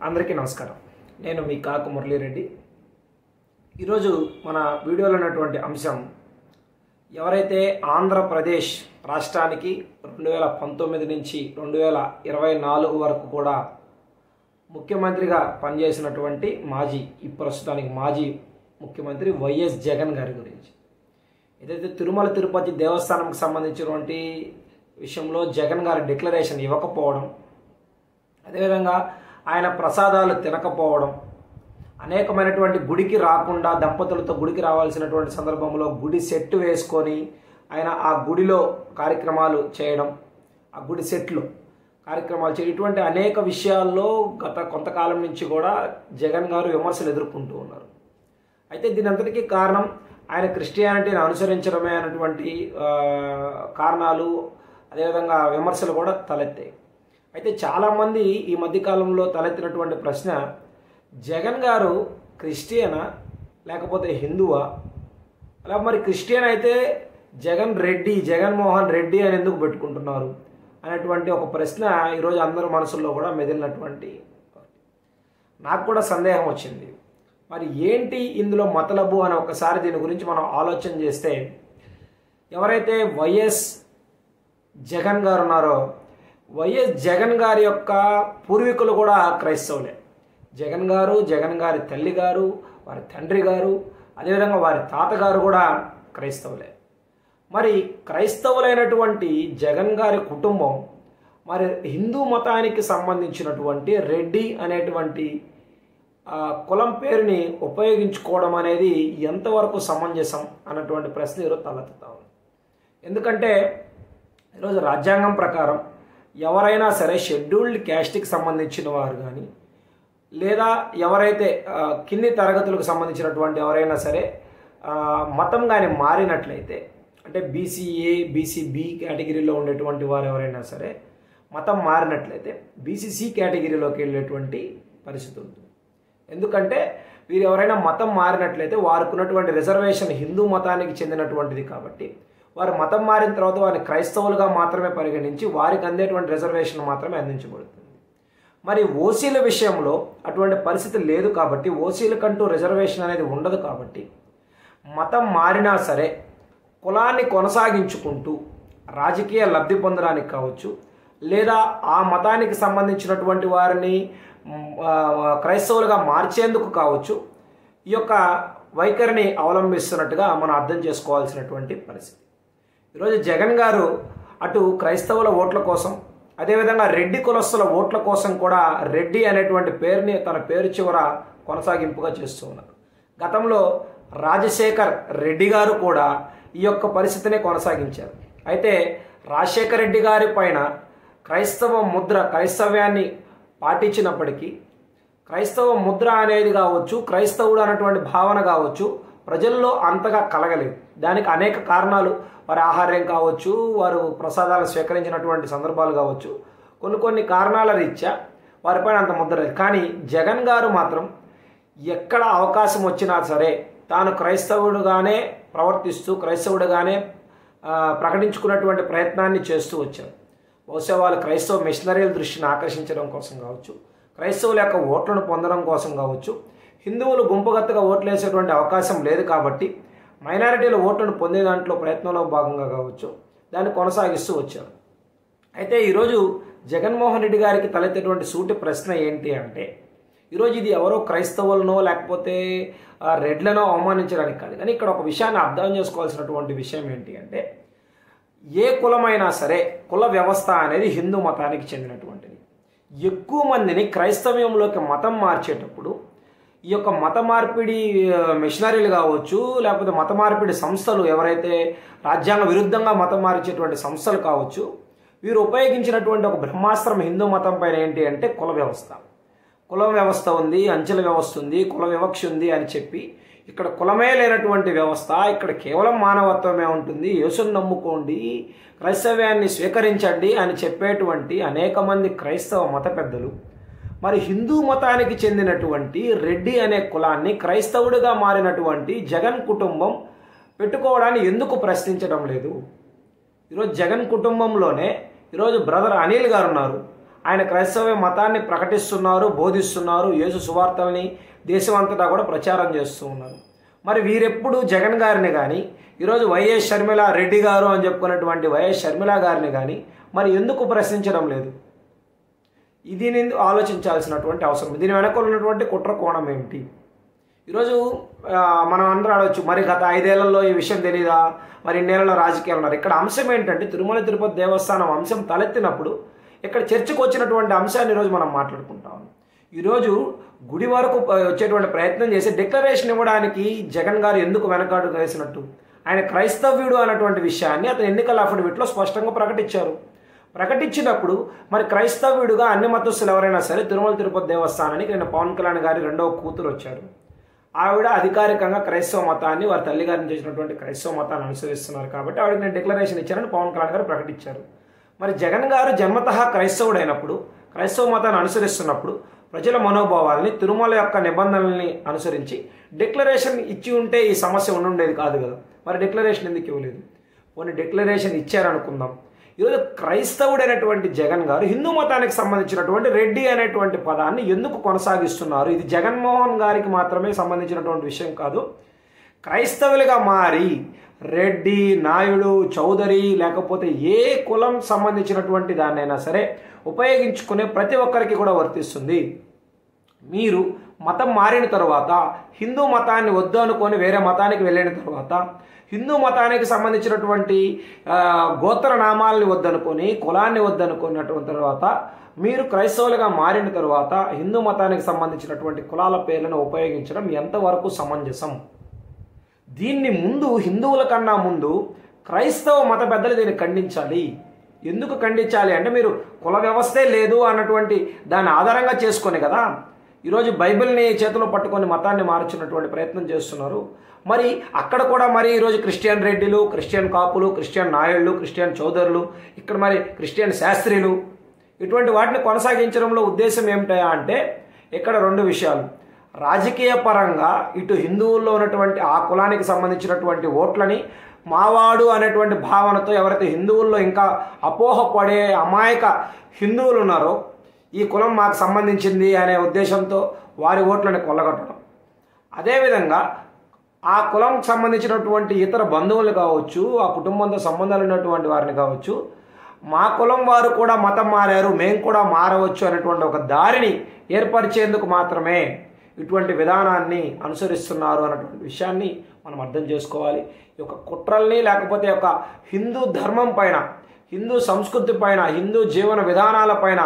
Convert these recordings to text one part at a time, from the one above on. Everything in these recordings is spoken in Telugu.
అందరికీ నమస్కారం. నేను మీ కాకు మురళీరెడ్డి. ఈరోజు మన వీడియోలో ఉన్నటువంటి అంశం, ఎవరైతే ఆంధ్రప్రదేశ్ రాష్ట్రానికి 2019 నుంచి 2024 వరకు కూడా ముఖ్యమంత్రిగా పనిచేసినటువంటి ప్రస్తుతానికి మాజీ ముఖ్యమంత్రి వైఎస్ జగన్ గారి గురించి. ఏదైతే తిరుమల తిరుపతి దేవస్థానంకి సంబంధించినటువంటి విషయంలో జగన్ గారి డిక్లరేషన్ ఇవ్వకపోవడం, అదేవిధంగా ఆయన ప్రసాదాలు తినకపోవడం, అనేకమైనటువంటి గుడికి రాకుండా దంపతులతో గుడికి రావాల్సినటువంటి సందర్భంలో గుడి సెట్ వేసుకొని ఆయన ఆ గుడిలో కార్యక్రమాలు చేయడం, ఆ గుడి సెట్లో కార్యక్రమాలు చేయడం, ఇటువంటి అనేక విషయాల్లో గత కొంతకాలం నుంచి కూడా జగన్ గారు విమర్శలు ఎదుర్కొంటూ ఉన్నారు. అయితే దీని అంతటికీ కారణం ఆయన క్రిస్టియానిటీని అనుసరించడమే అనేటువంటి కారణాలు, అదేవిధంగా విమర్శలు కూడా తలెత్తాయి. అయితే చాలామంది ఈ మధ్యకాలంలో తలెత్తినటువంటి ప్రశ్న, జగన్ గారు క్రిస్టియనా లేకపోతే హిందువా? అలా మరి క్రిస్టియన్ అయితే జగన్మోహన్ రెడ్డి అని ఎందుకు పెట్టుకుంటున్నారు అనేటువంటి ఒక ప్రశ్న ఈరోజు అందరి మనసుల్లో కూడా మెదిలినటువంటి. నాకు కూడా సందేహం వచ్చింది, మరి ఏంటి ఇందులో మతలబు అని ఒకసారి దీని గురించి మనం ఆలోచన చేస్తే, ఎవరైతే వైఎస్ జగన్ గారు ఉన్నారో, వైఎస్ జగన్ గారి యొక్క పూర్వీకులు కూడా క్రైస్తవులే. జగన్ గారి తల్లి గారు, వారి తండ్రి గారు, అదేవిధంగా వారి తాతగారు కూడా క్రైస్తవులే. మరి క్రైస్తవులైనటువంటి జగన్ గారి కుటుంబం మరి హిందూ మతానికి సంబంధించినటువంటి రెడ్డి అనేటువంటి కులం పేరుని ఉపయోగించుకోవడం అనేది ఎంతవరకు సమంజసం అన్నటువంటి ప్రశ్న ఈరోజు తలెత్తుతా ఉంది. ఎందుకంటే ఈరోజు రాజ్యాంగం ప్రకారం ఎవరైనా సరే షెడ్యూల్డ్ క్యాస్ట్కి సంబంధించిన వారు కానీ, లేదా ఎవరైతే కింది తరగతులకు సంబంధించినటువంటి ఎవరైనా సరే మతం కానీ మారినట్లయితే, అంటే బీసీఏ బీసీబీ కేటగిరీలో ఉండేటువంటి వారు ఎవరైనా సరే మతం మారినట్లయితే బీసీసీ కేటగిరీలోకి వెళ్ళేటువంటి పరిస్థితి ఉంటుంది. ఎందుకంటే వీరు ఎవరైనా మతం మారినట్లయితే వారికి ఉన్నటువంటి రిజర్వేషన్ హిందూ మతానికి చెందినటువంటిది కాబట్టి, వారు మతం మారిన తర్వాత వారిని క్రైస్తవులుగా మాత్రమే పరిగణించి వారికి అందేటువంటి రిజర్వేషన్ మాత్రమే అందించబడుతుంది. మరి ఓసీల విషయంలో అటువంటి పరిస్థితి లేదు కాబట్టి, ఓసీలకంటూ రిజర్వేషన్ అనేది ఉండదు కాబట్టి, మతం మారినా సరే కులాన్ని కొనసాగించుకుంటూ రాజకీయ లబ్ధి పొందడానికి కావచ్చు, లేదా ఆ మతానికి సంబంధించినటువంటి వారిని క్రైస్తవులుగా మార్చేందుకు కావచ్చు, ఈ యొక్క వైఖరిని అవలంబిస్తున్నట్టుగా మనం అర్థం చేసుకోవాల్సినటువంటి పరిస్థితి. ఈరోజు జగన్ గారు అటు క్రైస్తవుల ఓట్ల కోసం, అదేవిధంగా రెడ్డి కులస్తుల ఓట్ల కోసం కూడా రెడ్డి అనేటువంటి పేరుని తన పేరు చివర కొనసాగింపుగా చేస్తూ ఉన్నారు. గతంలో రాజశేఖర్ రెడ్డి గారు కూడా ఈ యొక్క పరిస్థితిని కొనసాగించారు. అయితే రాజశేఖర్ రెడ్డి గారి పైన క్రైస్తవ్యాన్ని పాటించినప్పటికీ, క్రైస్తవ ముద్ర అనేది కావచ్చు, క్రైస్తవుడు అనేటువంటి భావన కావచ్చు, ప్రజల్లో అంతగా కలగలేదు. దానికి అనేక కారణాలు, వారి ఆహార్యం కావచ్చు, వారు ప్రసాదాలు స్వీకరించినటువంటి సందర్భాలు కావచ్చు, కొన్ని కారణాల రీత్యా వారిపైన అంత ముద్ర లేదు. కానీ జగన్ గారు మాత్రం ఎక్కడ అవకాశం వచ్చినా సరే తాను క్రైస్తవుడుగానే ప్రవర్తిస్తూ, క్రైస్తవుడుగానే ప్రకటించుకున్నటువంటి ప్రయత్నాన్ని చేస్తూ వచ్చారు. బహుశా వాళ్ళు క్రైస్తవ మిషనరీల దృష్టిని ఆకర్షించడం కోసం కావచ్చు, క్రైస్తవుల యొక్క ఓట్లను పొందడం కోసం కావచ్చు, హిందువులు గుంపుగత్తుగా ఓట్లు వేసేటువంటి అవకాశం లేదు కాబట్టి మైనారిటీల ఓట్లను పొందే దాంట్లో ప్రయత్నంలో భాగంగా కావచ్చు, దాన్ని కొనసాగిస్తూ వచ్చారు. అయితే ఈరోజు జగన్మోహన్ రెడ్డి గారికి తలెత్తేటువంటి సూటి ప్రశ్న ఏంటి అంటే, ఈరోజు ఇది ఎవరో క్రైస్తవులనో లేకపోతే రెడ్లనో అవమానించడానికి కాదు, కానీ ఇక్కడ ఒక విషయాన్ని అర్థం చేసుకోవాల్సినటువంటి విషయం ఏంటి అంటే, ఏ కులమైనా సరే కుల వ్యవస్థ అనేది హిందూ మతానికి చెందినటువంటిది. ఎక్కువ మందిని క్రైస్తవ్యంలోకి మతం మార్చేటప్పుడు ఈ యొక్క మత మార్పిడి మిషనరీలు కావచ్చు, లేకపోతే మత మార్పిడి సంస్థలు, ఎవరైతే రాజ్యాంగ విరుద్ధంగా మతం మార్చేటువంటి సంస్థలు కావచ్చు, వీరు ఉపయోగించినటువంటి ఒక బ్రహ్మాస్త్రం హిందూ మతం పైన ఏంటి అంటే కుల వ్యవస్థ ఉంది, అంచెల వ్యవస్థ ఉంది, కుల వివక్ష ఉంది అని చెప్పి, ఇక్కడ కులమే లేనటువంటి వ్యవస్థ, ఇక్కడ కేవలం మానవత్వమే ఉంటుంది, యేసుని నమ్ముకోండి, క్రైస్తవ్యాన్ని స్వీకరించండి అని చెప్పేటువంటి అనేక మంది క్రైస్తవ మత పెద్దలు మరి హిందూ మతానికి చెందినటువంటి రెడ్డి అనే కులాన్ని క్రైస్తవుడిగా మారినటువంటి జగన్ కుటుంబం పెట్టుకోవడాన్ని ఎందుకు ప్రశ్నించడం లేదు? ఈరోజు జగన్ కుటుంబంలోనే ఈరోజు బ్రదర్ అనిల్ గారు ఉన్నారు. ఆయన క్రైస్తవ మతాన్ని ప్రకటిస్తున్నారు, బోధిస్తున్నారు, యేసు సువార్తల్ని దేశమంతటా కూడా ప్రచారం చేస్తూ ఉన్నారు. మరి వీరెప్పుడు జగన్ గారిని కానీ, ఈరోజు వైఎస్ షర్మిల రెడ్డి గారు అని చెప్పుకున్నటువంటి వైఎస్ షర్మిల గారిని కానీ మరి ఎందుకు ప్రశ్నించడం లేదు? ఇది నేను ఆలోచించాల్సినటువంటి అవసరం. దీని వెనక ఉన్నటువంటి కుట్ర కోణం ఏమిటి? ఈరోజు మనం అందరూ అడవచ్చు, మరి గత 5 ఏళ్లలో ఈ విషయం తెలీదా, మరి ఇన్నేళ్లలో రాజకీయాలు ఉన్నారు. ఇక్కడ అంశం ఏంటంటే తిరుమల తిరుపతి దేవస్థానం అంశం తలెత్తినప్పుడు ఇక్కడ చర్చకు వచ్చినటువంటి అంశాన్ని ఈరోజు మనం మాట్లాడుకుంటాం. ఈరోజు గుడి వరకు వచ్చేటువంటి ప్రయత్నం చేసి డిక్లరేషన్ ఇవ్వడానికి జగన్ గారు ఎందుకు వెనకాడు వేసినట్టు? ఆయన క్రైస్తవ్యుడు అన్నటువంటి విషయాన్ని అతను ఎన్నికల అఫిడవిట్లో స్పష్టంగా ప్రకటించారు. ప్రకటించినప్పుడు మరి క్రైస్తవ్యుడుగా అన్ని మతస్థులు ఎవరైనా సరే తిరుమల తిరుపతి దేవస్థానానికి నేను పవన్ కళ్యాణ్ గారి 2వ కూతురు వచ్చారు. ఆవిడ అధికారికంగా క్రైస్తవ మతాన్ని, వారి తల్లిగారిని చేసినటువంటి క్రైస్తవ మతాన్ని అనుసరిస్తున్నారు కాబట్టి ఆవిడకి నేను డిక్లరేషన్ ఇచ్చానని పవన్ కళ్యాణ్ గారు ప్రకటించారు. మరి జగన్ గారు జన్మతః క్రైస్తవుడైనప్పుడు, క్రైస్తవ మతాన్ని అనుసరిస్తున్నప్పుడు ప్రజల మనోభావాల్ని, తిరుమల యొక్క నిబంధనల్ని అనుసరించి డిక్లరేషన్ ఇచ్చి ఉంటే ఈ సమస్య ఉండేది కాదు కదా. మరి డిక్లరేషన్ ఎందుకు ఇవ్వలేదు? పోనీ డిక్లరేషన్ ఇచ్చారనుకుందాం. ఈరోజు క్రైస్తవుడైనటువంటి జగన్ గారు హిందూ మతానికి సంబంధించినటువంటి రెడ్డి అనేటువంటి పదాన్ని ఎందుకు కొనసాగిస్తున్నారు? ఇది జగన్మోహన్ గారికి మాత్రమే సంబంధించినటువంటి విషయం కాదు. క్రైస్తవులుగా మారి రెడ్డి, నాయుడు, చౌదరి లేకపోతే ఏ కులం సంబంధించినటువంటి దాన్నైనా సరే ఉపయోగించుకునే ప్రతి ఒక్కరికి కూడా వర్తిస్తుంది. మీరు మతం మారిన తర్వాత, హిందూ మతాన్ని వద్దు అనుకొని వేరే మతానికి వెళ్ళిన తర్వాత, హిందూ మతానికి సంబంధించినటువంటి గోత్ర నామాలని వద్దనుకొని, కులాన్ని వద్దనుకున్నటువంటి తర్వాత, మీరు క్రైస్తవులుగా మారిన తర్వాత హిందూ మతానికి సంబంధించినటువంటి కులాల పేర్లను ఉపయోగించడం ఎంతవరకు సమంజసం? దీన్ని ముందు హిందువుల కన్నా ముందు క్రైస్తవ మత పెద్దలు దీన్ని ఖండించాలి. ఎందుకు ఖండించాలి అంటే మీరు కుల వ్యవస్థే లేదు అన్నటువంటి దాన్ని ఆధారంగా చేసుకొని కదా ఈరోజు బైబిల్ని చేతిలో పట్టుకొని మతాన్ని మార్చినటువంటి ప్రయత్నం చేస్తున్నారు. మరి అక్కడ కూడా మరి ఈరోజు క్రిస్టియన్ రెడ్డిలు, క్రిస్టియన్ కాపులు, క్రిస్టియన్ నాయుళ్ళు, క్రిస్టియన్ చౌదరులు, ఇక్కడ మరి క్రిస్టియన్ శాస్త్రీలు, ఇటువంటి వాటిని కొనసాగించడంలో ఉద్దేశం ఏమిటయా అంటే ఇక్కడ 2 విషయాలు. రాజకీయ పరంగా ఇటు హిందువుల్లో ఉన్నటువంటి ఆ కులానికి సంబంధించినటువంటి ఓట్లని మావాడు అనేటువంటి భావనతో ఎవరైతే హిందువుల్లో ఇంకా అపోహపడే అమాయక హిందువులు ఉన్నారో, ఈ కులం మాకు సంబంధించింది అనే ఉద్దేశంతో వారి ఓట్లను కొల్లగొట్టడం. అదేవిధంగా ఆ కులంకి సంబంధించినటువంటి ఇతర బంధువులు కావచ్చు, ఆ కుటుంబంతో సంబంధాలు ఉన్నటువంటి వారిని కావచ్చు, మా కులం వారు కూడా మతం మారారు, మేము కూడా మారవచ్చు అనేటువంటి ఒక దారిని ఏర్పరిచేందుకు మాత్రమే ఇటువంటి విధానాన్ని అనుసరిస్తున్నారు అన్నటువంటి విషయాన్ని మనం అర్థం చేసుకోవాలి. ఈ యొక్క కుట్రల్ని లేకపోతే ఒక హిందూ ధర్మం పైన, హిందూ సంస్కృతి పైన, హిందూ జీవన విధానాల పైన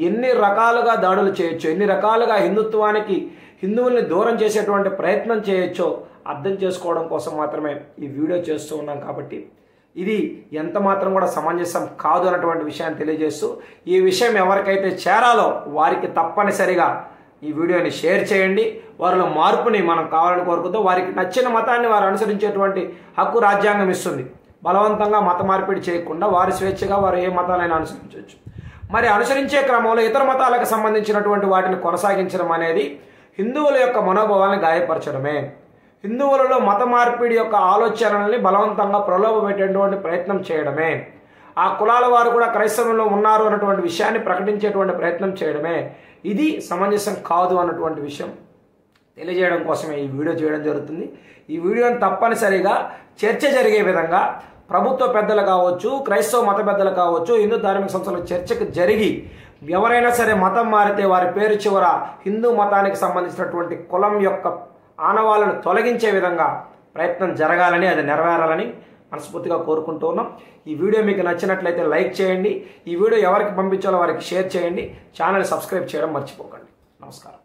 ఎన్ని రకాలుగా దాడులు చేయొచ్చో, ఎన్ని రకాలుగా హిందుత్వానికి హిందువుల్ని దూరం చేసేటువంటి ప్రయత్నం చేయొచ్చో అర్థం చేసుకోవడం కోసం మాత్రమే ఈ వీడియో చేస్తూ ఉన్నాం. కాబట్టి ఇది ఎంత మాత్రం కూడా సమంజసం కాదు అన్నటువంటి విషయాన్ని తెలియజేస్తూ, ఈ విషయం ఎవరికైతే చేరాలో వారికి తప్పనిసరిగా ఈ వీడియోని షేర్ చేయండి. వారిలో మార్పుని మనం కావాలని కోరుకుంటూ, వారికి నచ్చిన మతాన్ని వారు అనుసరించేటువంటి హక్కు రాజ్యాంగం ఇస్తుంది. బలవంతంగా మత మార్పిడి చేయకుండా వారి స్వేచ్ఛగా వారు ఏ మతాలైనా అనుసరించవచ్చు. మరి అనుసరించే క్రమంలో ఇతర మతాలకు సంబంధించినటువంటి వాటిని కొనసాగించడం అనేది హిందువుల యొక్క మనోభావాలను గాయపరచడమే. హిందువులలో మత మార్పిడి యొక్క ఆలోచనల్ని బలవంతంగా ప్రలోభపెట్టేటువంటి ప్రయత్నం చేయడమే. ఆ కులాల వారు కూడా క్రైస్తవంలో ఉన్నారు అన్నటువంటి విషయాన్ని ప్రకటించేటువంటి ప్రయత్నం చేయడమే. ఇది సమంజసం కాదు అన్నటువంటి విషయం తెలియజేయడం కోసమే ఈ వీడియో చేయడం జరుగుతుంది. ఈ వీడియోని తప్పనిసరిగా చర్చ జరిగే విధంగా ప్రభుత్వ పెద్దలు కావచ్చు, క్రైస్తవ మత పెద్దలు కావచ్చు, హిందూ ధార్మిక సంస్థల చర్చకు జరిగి ఎవరైనా సరే మతం మారితే వారి పేరు చివర హిందూ మతానికి సంబంధించినటువంటి కులం యొక్క ఆనవాళ్ళను తొలగించే విధంగా ప్రయత్నం జరగాలని, అది నెరవేరాలని మనస్ఫూర్తిగా కోరుకుంటూ ఉన్నాం. ఈ వీడియో మీకు నచ్చినట్లయితే లైక్ చేయండి. ఈ వీడియో ఎవరికి పంపించాలో వారికి షేర్ చేయండి. ఛానల్ సబ్స్క్రైబ్ చేయడం మర్చిపోకండి. నమస్కారం.